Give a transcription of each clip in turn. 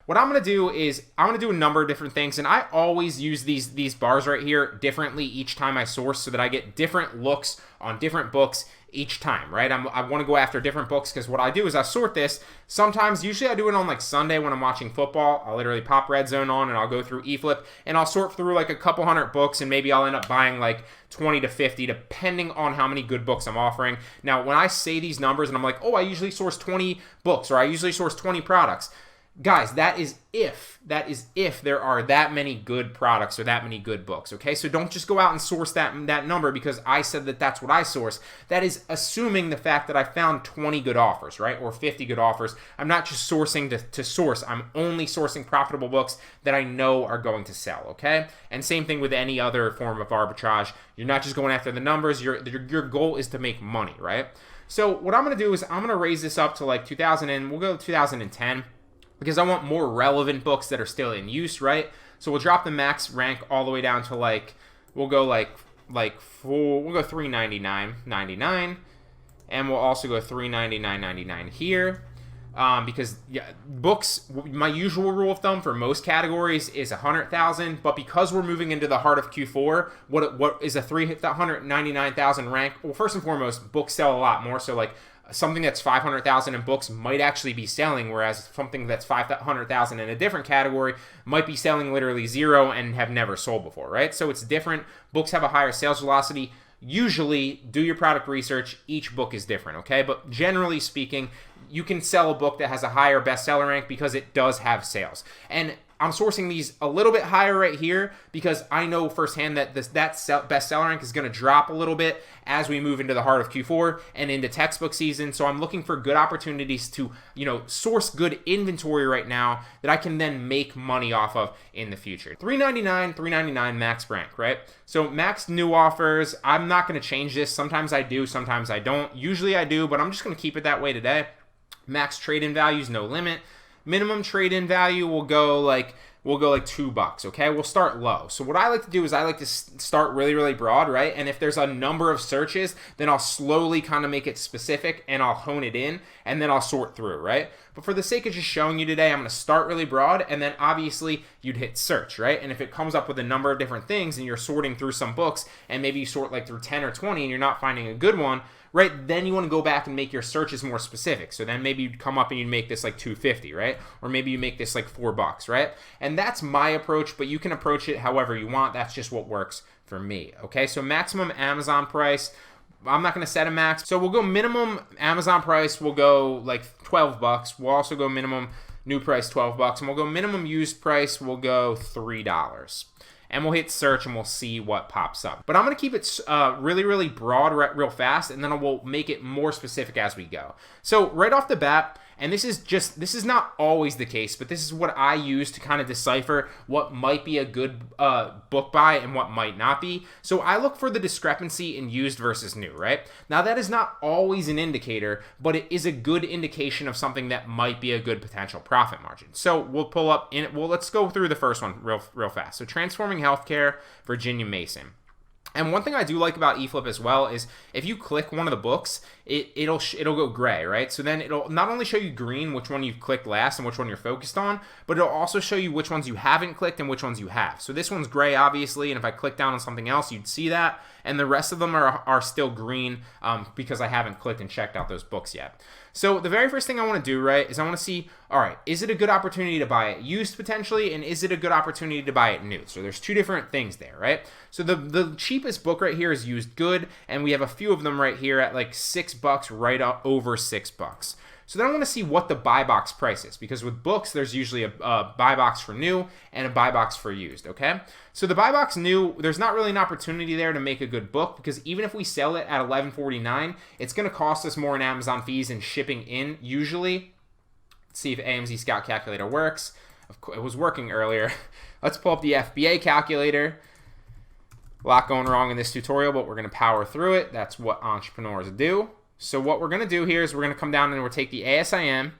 what I'm going to do is I'm going to do a number of different things, and I always use these bars right here differently each time I source so that I get different looks on different books each time, right? I want to go after different books because what I do is I sort this. Sometimes, usually I do it on like Sunday when I'm watching football. I'll literally pop Red Zone on and I'll go through eFlip and I'll sort through like a couple hundred books, and maybe I'll end up buying like 20 to 50 depending on how many good books I'm offering. Now, when I say these numbers and I'm like, oh, I usually source 20 books or I usually source 20 products, guys, that is if there are that many good products or that many good books, okay? So don't just go out and source that number because I said that that's what I source. That is assuming the fact that I found 20 good offers, right? Or 50 good offers. I'm not just sourcing to source. I'm only sourcing profitable books that I know are going to sell, okay? And same thing with any other form of arbitrage. You're not just going after the numbers. Your goal is to make money, right? So what I'm going to do is I'm going to raise this up to like 2000 and we'll go 2010. Because I want more relevant books that are still in use, right? So we'll drop the max rank all the way down to like, we'll go we'll go $399.99, and we'll also go $399.99 here. Because books, my usual rule of thumb for most categories is 100,000, but because we're moving into the heart of Q4, what is a 399,000 rank? Well, first and foremost, books sell a lot more, so like something that's 500,000 in books might actually be selling, whereas something that's 500,000 in a different category might be selling literally zero and have never sold before, right? So it's different. Books have a higher sales velocity. Usually, do your product research. Each book is different, okay? But generally speaking, you can sell a book that has a higher bestseller rank because it does have sales. And I'm sourcing these a little bit higher right here because I know firsthand that bestseller rank is going to drop a little bit as we move into the heart of Q4 and into textbook season. So I'm looking for good opportunities to, source good inventory right now that I can then make money off of in the future. $399 max rank, right? So max new offers, I'm not going to change this. Sometimes I do, sometimes I don't. Usually I do, but I'm just going to keep it that way today. Max trade-in values, no limit. Minimum trade-in value will go like $2, okay? We'll start low. So what I like to do is I like to start really, really broad, right? And if there's a number of searches, then I'll slowly kind of make it specific and I'll hone it in and then I'll sort through, right? But for the sake of just showing you today, I'm going to start really broad and then obviously you'd hit search, right? And if it comes up with a number of different things and you're sorting through some books and maybe you sort like through 10 or 20 and you're not finding a good one, right, then you want to go back and make your searches more specific. So then maybe you'd come up and you'd make this like $2.50, right? Or maybe you make this like $4, right? And that's my approach, but you can approach it however you want. That's just what works for me, okay? So maximum Amazon price, I'm not going to set a max. So we'll go minimum Amazon price, we'll go like $12. We'll also go minimum new price $12, and we'll go minimum used price, we'll go $3. And we'll hit search and we'll see what pops up. But I'm going to keep it really, really broad real fast, and then we'll make it more specific as we go. So right off the bat, and this is not always the case, but this is what I use to kind of decipher what might be a good book buy and what might not be. So I look for the discrepancy in used versus new, right? Now that is not always an indicator, but it is a good indication of something that might be a good potential profit margin. So we'll pull up let's go through the first one real fast. So Transforming Healthcare, Virginia Mason. And one thing I do like about eFlip as well is if you click one of the books, it'll go gray, right? So then it'll not only show you green, which one you've clicked last and which one you're focused on, but it'll also show you which ones you haven't clicked and which ones you have. So this one's gray, obviously, and if I click down on something else, you'd see that. And the rest of them are still green because I haven't clicked and checked out those books yet. So the very first thing I want to do, right, is I want to see, all right, is it a good opportunity to buy it used potentially, and is it a good opportunity to buy it new? So there's two different things there, right? So the cheapest book right here is used good, and we have a few of them right here at like $6, right up over $6. So then I want to see what the buy box price is, because with books, there's usually a buy box for new and a buy box for used, okay? So the buy box new, there's not really an opportunity there to make a good book, because even if we sell it at $11.49, it's going to cost us more in Amazon fees and shipping in, usually. Let's see if AMZ Scout Calculator works. Of course, it was working earlier. Let's pull up the FBA calculator. A lot going wrong in this tutorial, but we're going to power through it. That's what entrepreneurs do. So what we're going to do here is we're going to come down and we'll take the ASIN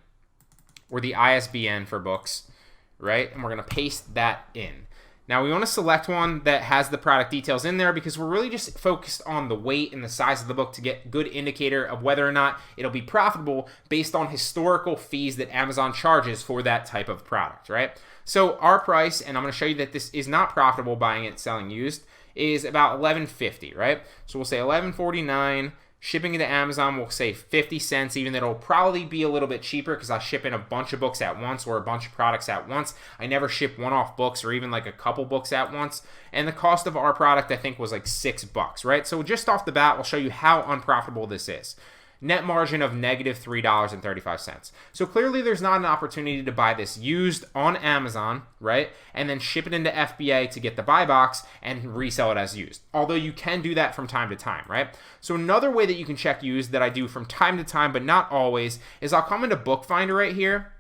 or the ISBN for books, right? And we're going to paste that in. Now we want to select one that has the product details in there because we're really just focused on the weight and the size of the book to get good indicator of whether or not it'll be profitable based on historical fees that Amazon charges for that type of product, right? So our price, and I'm going to show you that this is not profitable buying it, selling used, is about $11.50, right? So we'll say $11.49. Shipping into Amazon, we'll say 50 cents, even though it'll probably be a little bit cheaper because I ship in a bunch of books at once or a bunch of products at once. I never ship one-off books or even like a couple books at once. And the cost of our product, I think, was like $6, right? So just off the bat, we'll show you how unprofitable this is. Net margin of negative $3.35. So clearly there's not an opportunity to buy this used on Amazon, right? And then ship it into FBA to get the buy box and resell it as used. Although you can do that from time to time, right? So another way that you can check used that I do from time to time, but not always, is I'll come into bookfinder right here,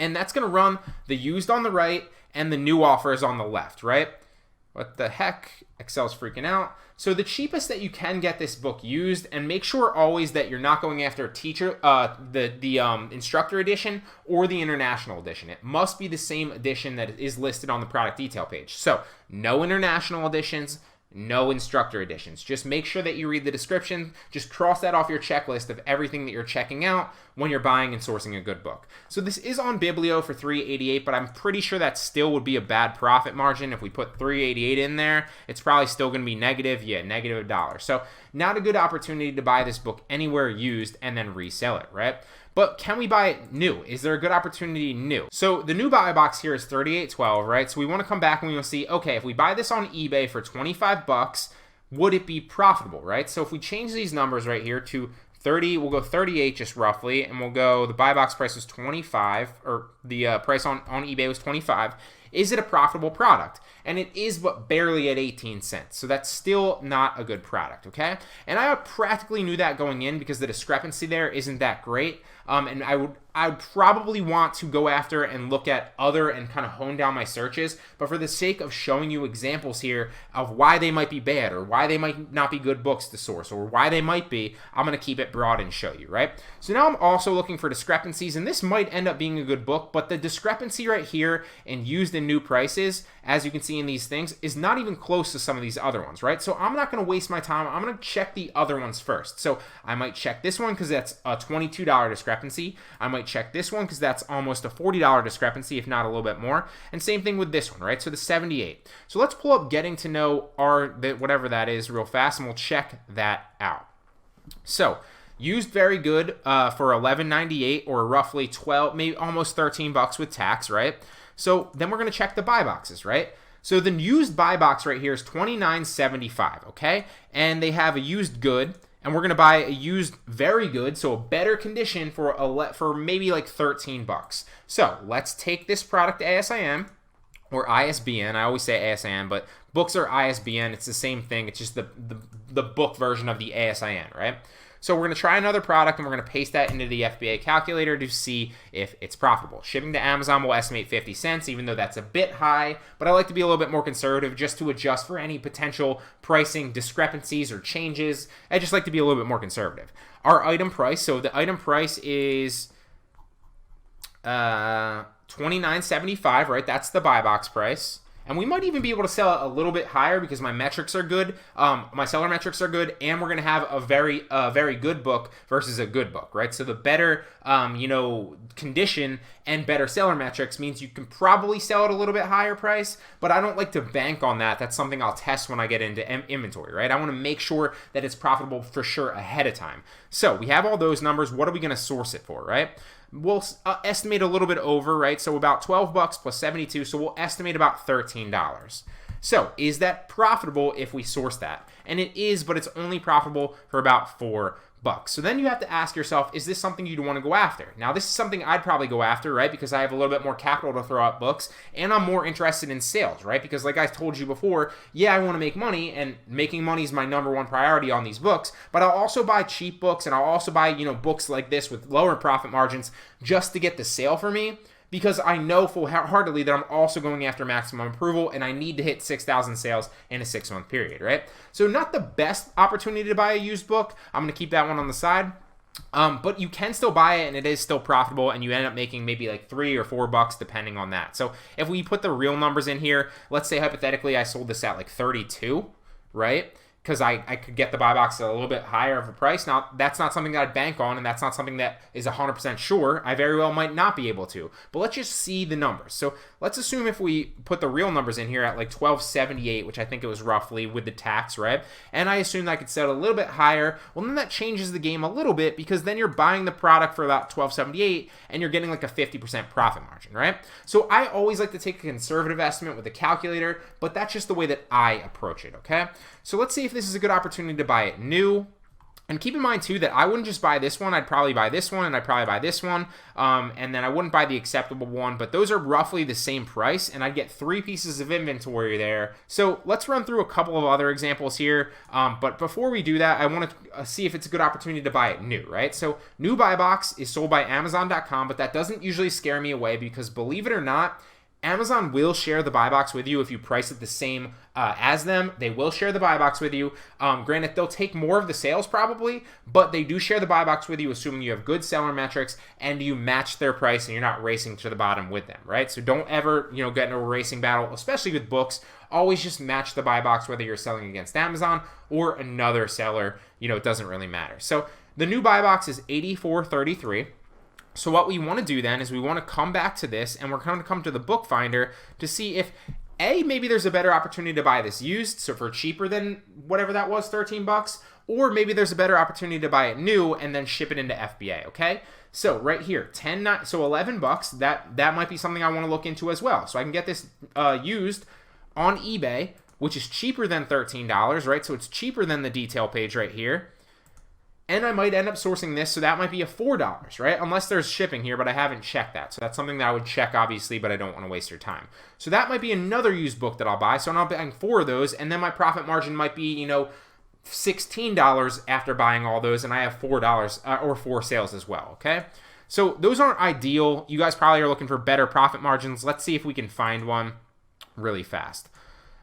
and that's going to run the used on the right and the new offers on the left, right? What the heck? Excel's freaking out. So the cheapest that you can get this book used, and make sure always that you're not going after teacher, the instructor edition or the international edition. It must be the same edition that is listed on the product detail page. So no international editions, no instructor editions. Just make sure that you read the description. Just cross that off your checklist of everything that you're checking out when you're buying and sourcing a good book. So this is on Biblio for $3.88, but I'm pretty sure that still would be a bad profit margin. If we put $3.88 in there, it's probably still going to be negative. Yeah, negative $1. So not a good opportunity to buy this book anywhere used and then resell it, right? But can we buy it new? Is there a good opportunity new? So the new buy box here is $38.12, right? So we want to come back and we want to see, okay, if we buy this on eBay for $25, would it be profitable, right? So if we change these numbers right here to 30, we'll go 38 just roughly, and we'll go, the buy box price was 25, or the price on eBay was 25. Is it a profitable product? And it is, but barely at 18 cents. So that's still not a good product, okay? And I practically knew that going in because the discrepancy there isn't that great. And I would probably want to go after and look at other and kind of hone down my searches. But for the sake of showing you examples here of why they might be bad or why they might not be good books to source or why they might be, I'm going to keep it broad and show you, right? So now I'm also looking for discrepancies, and this might end up being a good book, but the discrepancy right here in used and new prices, as you can see in these things, is not even close to some of these other ones, right? So I'm not going to waste my time. I'm going to check the other ones first. So I might check this one because that's a $22 discrepancy. I might check this one because that's almost a $40 discrepancy, if not a little bit more. And same thing with this one, right? So the 78. So let's pull up getting to know whatever that is real fast, and we'll check that out. So used very good for $11.98 or roughly 12, maybe almost $13 with tax, right? So then we're going to check the buy boxes, right? So the used buy box right here is $29.75, okay? And they have a used good, and we're going to buy a used very good, so a better condition for maybe like $13. So let's take this product to ASIN or ISBN. I always say ASIN, but books are ISBN. It's the same thing. It's just the book version of the ASIN, right? So we're going to try another product, and we're going to paste that into the FBA calculator to see if it's profitable. Shipping to Amazon will estimate 50 cents, even though that's a bit high, but I like to be a little bit more conservative just to adjust for any potential pricing discrepancies or changes. I just like to be a little bit more conservative. Our item price, so the item price is $29.75, right? That's the buy box price. And we might even be able to sell it a little bit higher because my metrics are good. My seller metrics are good, and we're going to have a very good book versus a good book, right? So the better, condition and better seller metrics means you can probably sell it a little bit higher price, but I don't like to bank on that. That's something I'll test when I get into inventory, right? I want to make sure that it's profitable for sure ahead of time. So we have all those numbers. What are we going to source it for, right? We'll estimate a little bit over, right? So about $12 plus 72, so we'll estimate about $13. So is that profitable if we source that? And it is, but it's only profitable for about $4. So then you have to ask yourself, is this something you'd want to go after? Now, this is something I'd probably go after, right? Because I have a little bit more capital to throw at books, and I'm more interested in sales, right? Because like I told you before, yeah, I want to make money, and making money is my number one priority on these books, but I'll also buy cheap books, and I'll also buy, books like this with lower profit margins just to get the sale for me. Because I know full-heartedly that I'm also going after maximum approval, and I need to hit 6,000 sales in a 6-month period, right? So not the best opportunity to buy a used book. I'm going to keep that one on the side. But you can still buy it and it is still profitable, and you end up making maybe like $3 or $4 depending on that. So if we put the real numbers in here, let's say hypothetically I sold this at like 32, right? Because I could get the buy box at a little bit higher of a price. Now, that's not something that I'd bank on, and that's not something that is 100% sure. I very well might not be able to. But let's just see the numbers. So let's assume if we put the real numbers in here at like $12.78, which I think it was roughly with the tax, right? And I assume that I could sell it a little bit higher. Well, then that changes the game a little bit, because then you're buying the product for about $12.78 and you're getting like a 50% profit margin, right? So I always like to take a conservative estimate with a calculator, but that's just the way that I approach it, okay? So let's see if this is a good opportunity to buy it new. And keep in mind, too, that I wouldn't just buy this one. I'd probably buy this one, and I'd probably buy this one. And then I wouldn't buy the acceptable one. But those are roughly the same price, and I'd get 3 pieces of inventory there. So let's run through a couple of other examples here. But before we do that, I want to see if it's a good opportunity to buy it new, right? So new buy box is sold by Amazon.com, but that doesn't usually scare me away, because believe it or not, Amazon will share the buy box with you if you price it the same as them. They will share the buy box with you. Granted, they'll take more of the sales probably, but they do share the buy box with you, assuming you have good seller metrics and you match their price and you're not racing to the bottom with them, right? So don't ever, get in a racing battle, especially with books. Always just match the buy box, whether you're selling against Amazon or another seller. It doesn't really matter. So the new buy box is $84.33. So what we want to do then is we want to come back to this, and we're going to come to the bookfinder to see if maybe there's a better opportunity to buy this used, so for cheaper than whatever that was, $13, or maybe there's a better opportunity to buy it new and then ship it into FBA, okay? So right here, $11, that might be something I want to look into as well. So I can get this used on eBay, which is cheaper than $13, right? So it's cheaper than the detail page right here. And I might end up sourcing this, so that might be a $4, right? Unless there's shipping here, but I haven't checked that. So that's something that I would check, obviously, but I don't want to waste your time. So that might be another used book that I'll buy. So I'm buying 4 of those, and then my profit margin might be, $16 after buying all those, and I have $4 or 4 sales as well, okay? So those aren't ideal. You guys probably are looking for better profit margins. Let's see if we can find one really fast.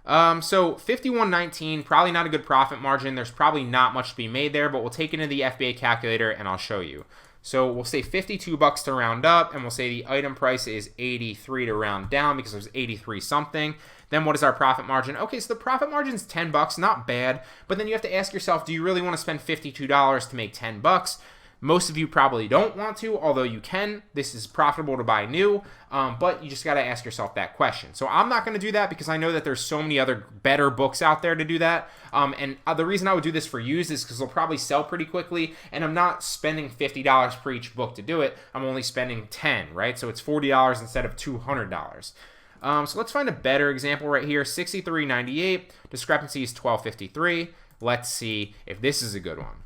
So 51.19, probably not a good profit margin. There's probably not much to be made there, but we'll take it into the FBA calculator and I'll show you. So we'll say $52 to round up, and we'll say the item price is 83 to round down because it was 83 something. Then what is our profit margin? Okay, so the profit margin is $10, not bad, but then you have to ask yourself, do you really want to spend $52 to make $10? Most of you probably don't want to, although you can. This is profitable to buy new, but you just got to ask yourself that question. So I'm not going to do that because I know that there's so many other better books out there to do that. And the reason I would do this for used is because they'll probably sell pretty quickly, and I'm not spending $50 per each book to do it. I'm only spending $10, right? So it's $40 instead of $200. So let's find a better example right here. $63.98, discrepancy is $12.53. Let's see if this is a good one.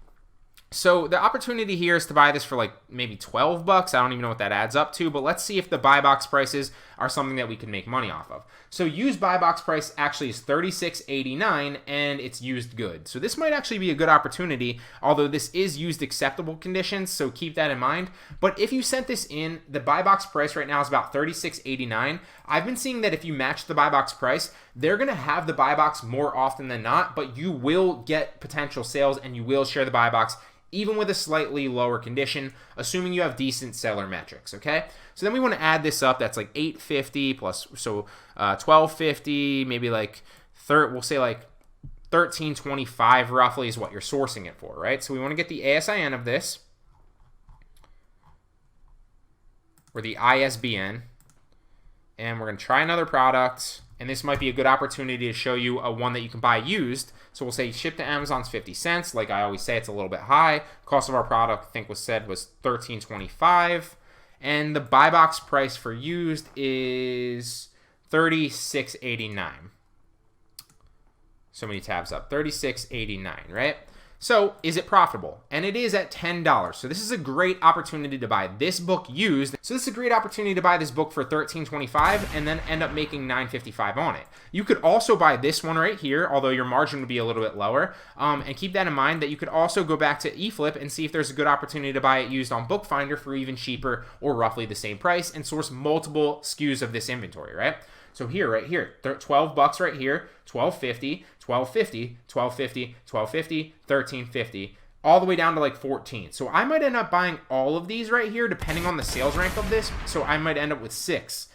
So the opportunity here is to buy this for like maybe $12. I don't even know what that adds up to, but let's see if the buy box prices are something that we can make money off of. So used buy box price actually is $36.89, and it's used good. So this might actually be a good opportunity, although this is used acceptable conditions, so keep that in mind. But if you sent this in, the buy box price right now is about $36.89. I've been seeing that if you match the buy box price, they're going to have the buy box more often than not, but you will get potential sales and you will share the buy box even with a slightly lower condition, assuming you have decent seller metrics, okay? So then we want to add this up. That's like $850 plus, so $1250, maybe like, we'll say like $1325 roughly is what you're sourcing it for, right? So we want to get the ASIN of this, or the ISBN, and we're going to try another product, and this might be a good opportunity to show you a one that you can buy used. So we'll say ship to Amazon's 50 cents. Like I always say, it's a little bit high. Cost of our product, I think was $13.25. And the buy box price for used is $36.89. So many tabs up. $36.89, right? So is it profitable? And it is at $10. So this is a great opportunity to buy this book used. So this is a great opportunity to buy this book for $13.25 and then end up making $9.55 on it. You could also buy this one right here, although your margin would be a little bit lower. And keep that in mind that you could also go back to eFlip and see if there's a good opportunity to buy it used on Bookfinder for even cheaper or roughly the same price and source multiple SKUs of this inventory, right? So here, right here, $12 right here, $12.50, $12.50, $12.50, $12.50, $13.50. all the way down to like 14. So I might end up buying all of these right here, depending on the sales rank of this. So I might end up with 6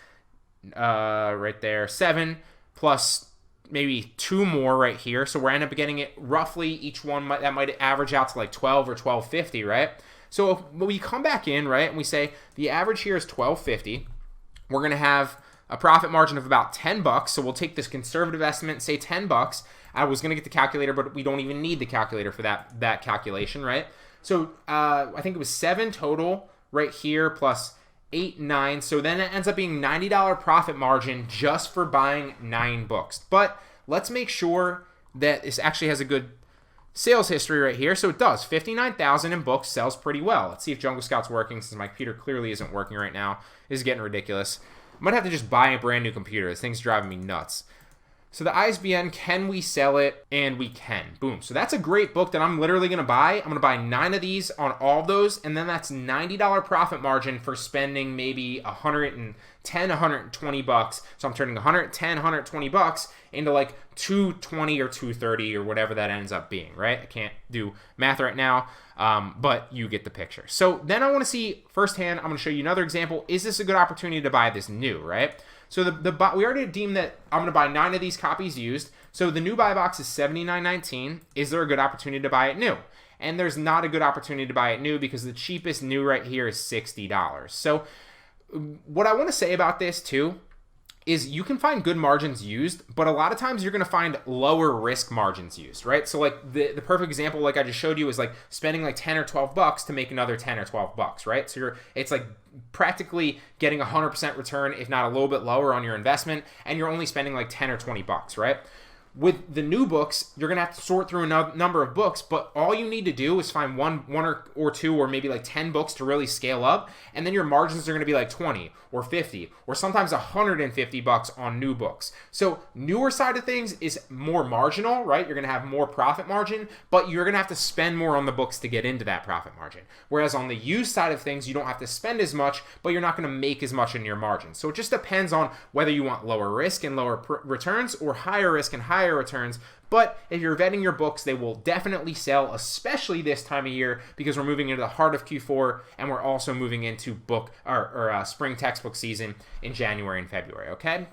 right there, 7 plus maybe 2 more right here. So we're end up getting it roughly each one that might average out to like 12 or 12.50, right? So if we come back in, right, and we say the average here is 12.50, we're going to have a profit margin of about $10. So we'll take this conservative estimate and say $10. I was going to get the calculator, but we don't even need the calculator for that calculation, right? So I think it was 7 total right here plus 8, 9. So then it ends up being $90 profit margin just for buying 9 books. But let's make sure that this actually has a good sales history right here. So it does. 59,000 in books, sells pretty well. Let's see if Jungle Scout's working, since my computer clearly isn't working right now. This is getting ridiculous. I might have to just buy a brand new computer. This thing's driving me nuts. So the ISBN, can we sell it? And we can. Boom. So that's a great book that I'm literally going to buy. I'm going to buy 9 of these on all of those, and then that's $90 profit margin for spending maybe $110, $120. So I'm turning $110, $120 into like $220 or $230 or whatever that ends up being, right? I can't do math right now, but you get the picture. So then I want to see firsthand, I'm going to show you another example. Is this a good opportunity to buy this new, right? So we already deemed that I'm going to buy 9 of these copies used. So the new buy box is $79.19. Is there a good opportunity to buy it new? And there's not a good opportunity to buy it new because the cheapest new right here is $60. So what I want to say about this too is you can find good margins used, but a lot of times you're going to find lower risk margins used, right? So like the perfect example, like I just showed you, is like spending like 10 or 12 bucks to make another 10 or 12 bucks, right? So it's like practically getting 100% return, if not a little bit lower on your investment, and you're only spending like 10 or 20 bucks, right? With the new books, you're going to have to sort through a number of books, but all you need to do is find one or 2 or maybe like 10 books to really scale up, and then your margins are going to be like 20 or 50 or sometimes $150 on new books. So newer side of things is more marginal, right? You're going to have more profit margin, but you're going to have to spend more on the books to get into that profit margin. Whereas on the used side of things, you don't have to spend as much, but you're not going to make as much in your margin. So it just depends on whether you want lower risk and lower returns or higher risk and higher returns. But if you're vetting your books, they will definitely sell, especially this time of year, because we're moving into the heart of Q4 and we're also moving into spring textbook season in January and February, okay?